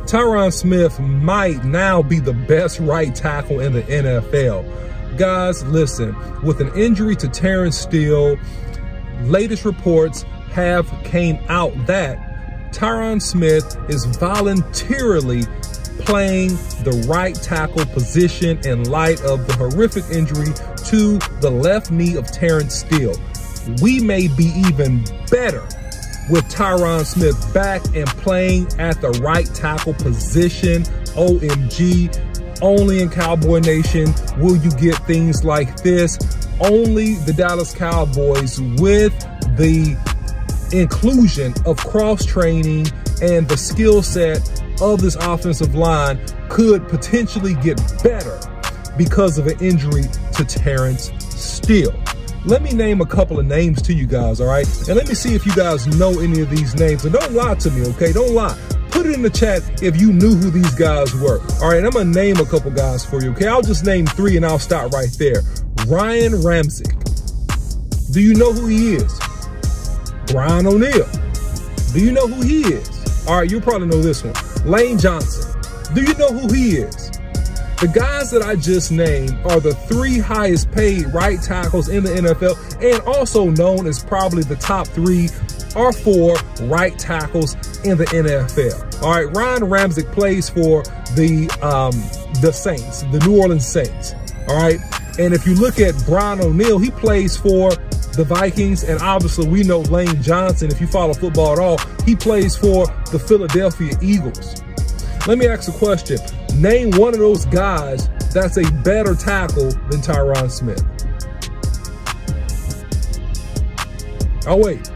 Tyron Smith might now be the best right tackle in the NFL. Guys, listen, with an injury to Terrence Steele, latest reports have came out that Tyron Smith is voluntarily playing the right tackle position in light of the horrific injury to the left knee of Terrence Steele. We may be even better with Tyron Smith back and playing at the right tackle position. OMG, only in Cowboy Nation will you get things like this. Only the Dallas Cowboys, with the inclusion of cross-training and the skill set of this offensive line, could potentially get better because of an injury to Terrence Steele. Let me name a couple of names to you guys, all right? And let me see if you guys know any of these names. And don't lie to me, okay? Don't lie. Put it in the chat if you knew who these guys were. All right, I'm gonna name a couple guys for you, okay? I'll just name 3 and I'll stop right there. Ryan Ramczyk. Do you know who he is? Brian O'Neill. Do you know who he is? All right, you'll probably know this one. Lane Johnson. Do you know who he is? The guys that I just named are the 3 highest paid right tackles in the NFL, and also known as probably the top 3 or 4 right tackles in the NFL. All right, Ryan Ramczyk plays for the Saints, the New Orleans Saints. All right, and if you look at Brian O'Neill, he plays for the Vikings, and obviously we know Lane Johnson, if you follow football at all, he plays for the Philadelphia Eagles. Let me ask a question. Name one of those guys that's a better tackle than Tyron Smith. Oh, wait.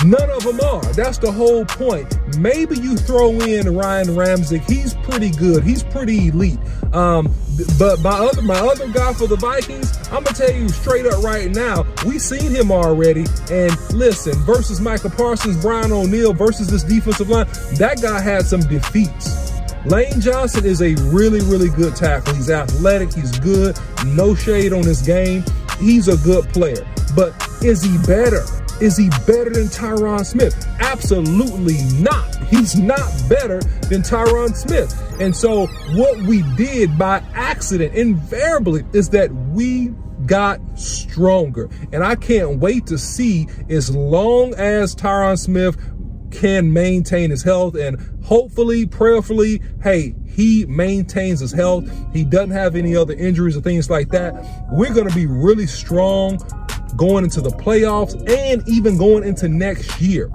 None of them are. That's the whole point. Maybe you throw in Ryan Ramczyk. He's pretty good. He's pretty elite. But my other guy for the Vikings, I'm going to tell you straight up right now, we've seen him already. And listen, versus Micah Parsons, Brian O'Neill versus this defensive line, that guy had some defeats. Lane Johnson is a really, really good tackle. He's athletic. He's good. No shade on his game. He's a good player. But is he better? Is he better than Tyron Smith? Absolutely not. He's not better than Tyron Smith. And so what we did by accident, invariably, is that we got stronger. And I can't wait to see, as long as Tyron Smith can maintain his health, and hopefully, prayerfully, hey, he maintains his health. He doesn't have any other injuries or things like that. We're going to be really strong going into the playoffs and even going into next year.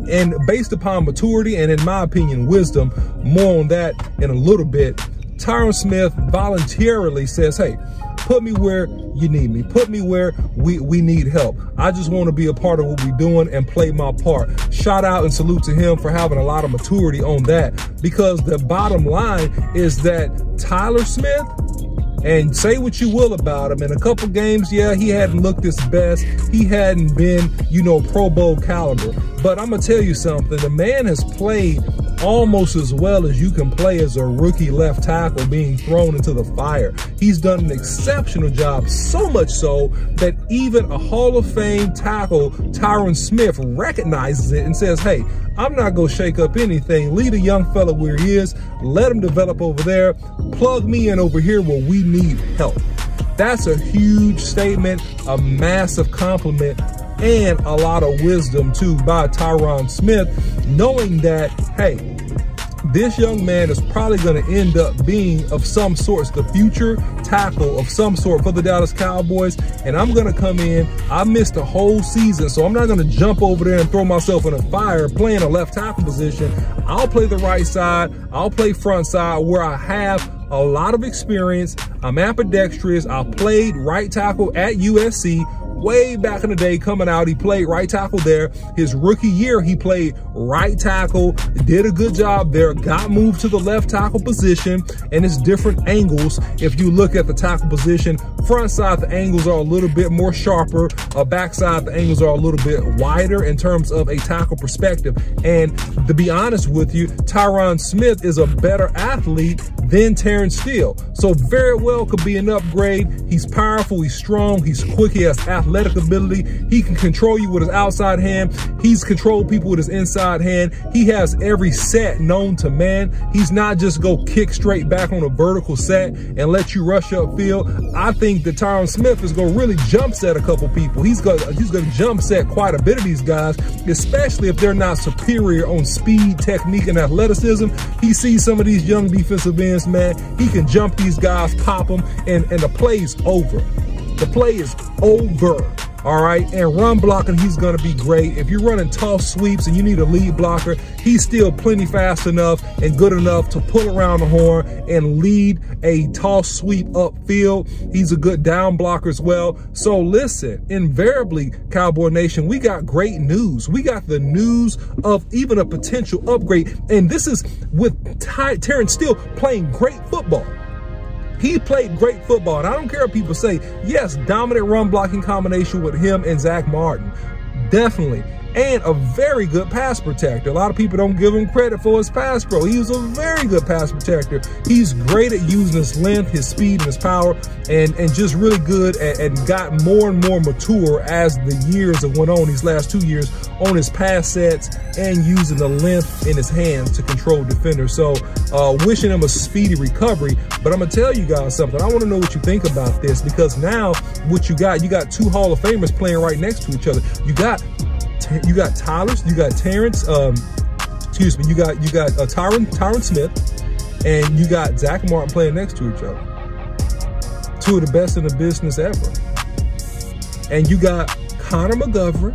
And based upon maturity and, in my opinion, wisdom, more on that in a little bit, Tyron Smith voluntarily says, hey, put me where you need me. Put me where we need help. I just want to be a part of what we're doing and play my part. Shout out and salute to him for having a lot of maturity on that, because the bottom line is that Tyler Smith, and say what you will about him, in a couple games, yeah, he hadn't looked his best. He hadn't been, you know, Pro Bowl caliber. But I'm going to tell you something. The man has played almost as well as you can play as a rookie left tackle being thrown into the fire. He's done an exceptional job, so much so that even a Hall of Fame tackle, Tyron Smith, recognizes it and says, hey, I'm not going to shake up anything. Leave the young fella where he is. Let him develop over there. Plug me in over here where we need help. That's a huge statement, a massive compliment, and a lot of wisdom too by Tyron Smith, knowing that, hey, this young man is probably going to end up being of some sort, the future tackle of some sort for the Dallas Cowboys. And I'm going to come in. I missed a whole season, so I'm not going to jump over there and throw myself in a fire playing a left tackle position. I'll play the right side. I'll play front side where I have a lot of experience. I'm ambidextrous. I played right tackle at USC. Way back in the day coming out, he played right tackle there. His rookie year, he played right tackle, did a good job there, got moved to the left tackle position, and it's different angles. If you look at the tackle position, front side, the angles are a little bit more sharper. Back side, the angles are a little bit wider in terms of a tackle perspective. And to be honest with you, Tyron Smith is a better athlete then Tyron Steele. So very well could be an upgrade. He's powerful, he's strong, he's quick, he has athletic ability. He can control you with his outside hand. He's controlled people with his inside hand. He has every set known to man. He's not just go kick straight back on a vertical set and let you rush upfield. I think that Tyron Smith is going to really jump set a couple people. He's going to jump set quite a bit of these guys, especially if they're not superior on speed, technique, and athleticism. He sees some of these young defensive ends, man. He can jump these guys, pop them, and the play's over. The play is over. All right, and run blocking, he's going to be great. If you're running tough sweeps and you need a lead blocker, he's still plenty fast enough and good enough to pull around the horn and lead a toss sweep upfield. He's a good down blocker as well. So listen, invariably, Cowboy Nation, we got great news. We got the news of even a potential upgrade, and this is with Tyron Steele playing great football. He played great football, and I don't care what people say. Yes, dominant run blocking combination with him and Zach Martin. Definitely. And a very good pass protector. A lot of people don't give him credit for his pass pro. He was a very good pass protector. He's great at using his length, his speed, and his power, and just really good and got more and more mature as the years that went on, these last 2 years, on his pass sets and using the length in his hands to control defenders. So wishing him a speedy recovery. But I'm going to tell you guys something. I want to know what you think about this, because now what you got two Hall of Famers playing right next to each other. You got Tyler, you got Terrence, excuse me, you got Tyron Smith, and you got Zach Martin playing next to each other. Two of the best in the business ever. And you got Connor McGovern,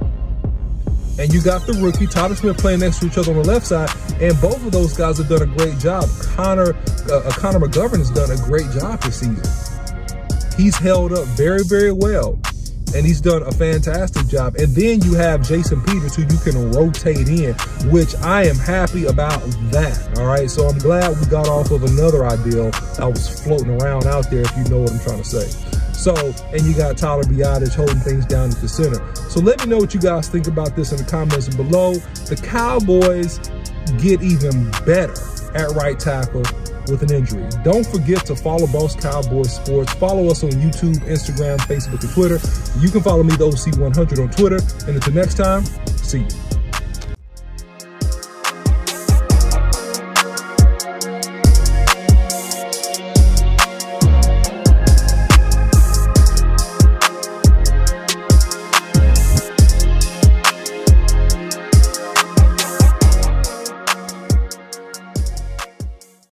and you got the rookie Tyler Smith playing next to each other on the left side, and both of those guys have done a great job. Connor McGovern has done a great job this season. He's held up very, very well. And he's done a fantastic job. And then you have Jason Peters, who you can rotate in, which I am happy about that. All right, so I'm glad we got off of another idea that was floating around out there, if you know what I'm trying to say. So, and you got Tyler Biadasz holding things down at the center. So let me know what you guys think about this in the comments below. The Cowboys get even better at right tackle with an injury. Don't forget to follow Boss Cowboy Sports. Follow us on YouTube, Instagram, Facebook, and Twitter. You can follow me, the OC100, on Twitter. And until next time, see you.